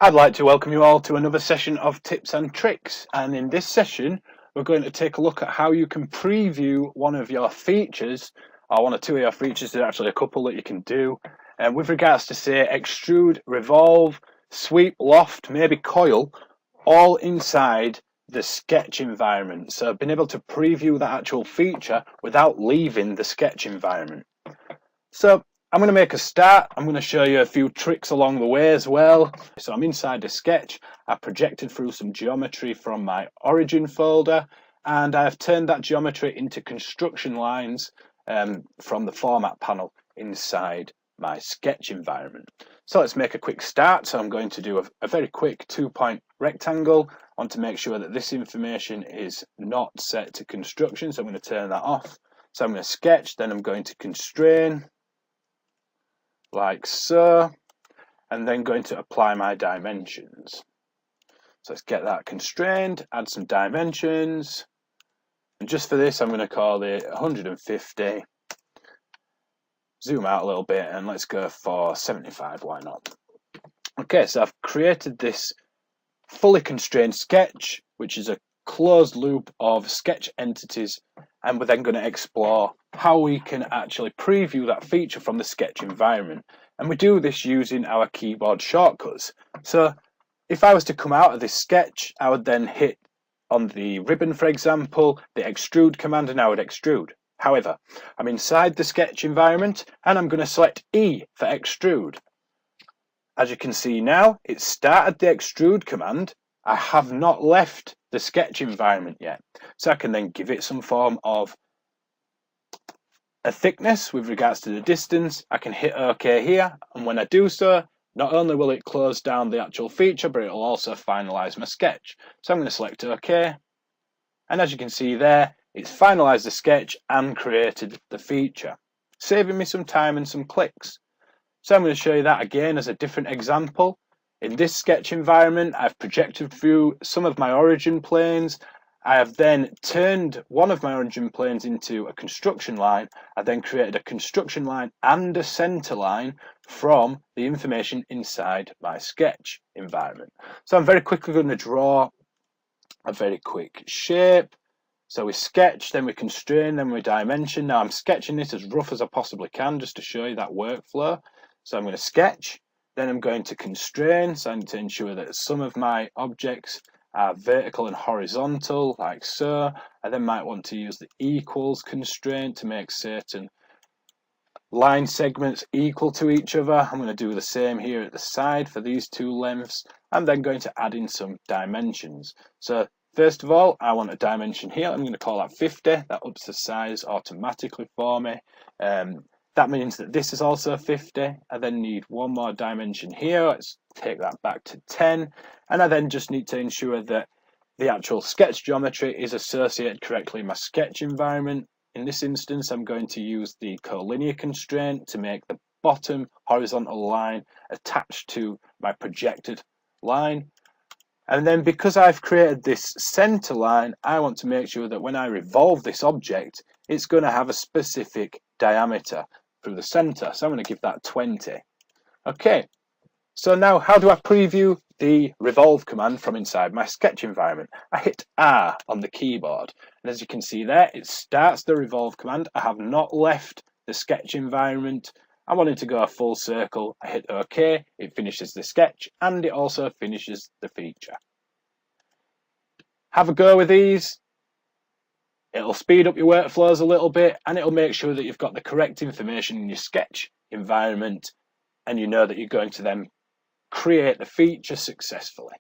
I'd like to welcome you all to another session of tips and tricks, and in this session we're going to take a look at how you can preview one of your features, or one or two of your features. There's actually a couple that you can do, and with regards to say extrude, revolve, sweep, loft, maybe coil, all inside the sketch environment. So being able to preview that actual feature without leaving the sketch environment. So I'm going to make a start. I'm going to show you a few tricks along the way as well. So I'm inside the sketch. I projected through some geometry from my origin folder, and I've turned that geometry into construction lines from the format panel inside my sketch environment. So let's make a quick start. So I'm going to do a very quick 2-point rectangle. I want to make sure that this information is not set to construction, so I'm going to turn that off. So I'm going to sketch, then I'm going to constrain, like so, and then going to apply my dimensions. So let's get that constrained, add some dimensions, and just for this I'm going to call it 150, zoom out a little bit, and let's go for 75, why not? Okay, so I've created this fully constrained sketch, which is a closed loop of sketch entities, and we're then going to explore how we can actually preview that feature from the sketch environment. And we do this using our keyboard shortcuts. So if I was to come out of this sketch, I would then hit on the ribbon, for example, the extrude command, and I would extrude. However, I'm inside the sketch environment and I'm going to select E for extrude. As you can see now, it started the extrude command. I have not left the sketch environment yet. So I can then give it some form of a thickness with regards to the distance. I can hit OK here, and when I do so, not only will it close down the actual feature, but it will also finalize my sketch. So I'm going to select OK, and as you can see there, it's finalized the sketch and created the feature, saving me some time and some clicks. So I'm going to show you that again as a different example. In this sketch environment, I've projected through some of my origin planes. I have then turned one of my origin planes into a construction line. I then created a construction line and a center line from the information inside my sketch environment. So I'm very quickly going to draw a very quick shape. So we sketch, then we constrain, then we dimension. Now I'm sketching this as rough as I possibly can just to show you that workflow. So I'm going to sketch, then I'm going to constrain, so I need to ensure that some of my objects are vertical and horizontal, like so. I then might want to use the equals constraint to make certain line segments equal to each other. I'm going to do the same here at the side for these two lengths. I'm then going to add in some dimensions. So first of all, I want a dimension here. I'm going to call that 50. That ups the size automatically for me. That means that this is also 50. I then need one more dimension here. Let's take that back to 10. And I then just need to ensure that the actual sketch geometry is associated correctly in my sketch environment. In this instance, I'm going to use the collinear constraint to make the bottom horizontal line attached to my projected line. And then because I've created this center line, I want to make sure that when I revolve this object, it's going to have a specific diameter through the center. So I'm going to give that 20. Okay, so now how do I preview the revolve command from inside my sketch environment? I hit R on the keyboard, and as you can see there, it starts the revolve command. I have not left the sketch environment. I wanted to go a full circle. I hit OK, it finishes the sketch, and it also finishes the feature. Have a go with these. It'll speed up your workflows a little bit, and it'll make sure that you've got the correct information in your sketch environment, and you know that you're going to then create the feature successfully.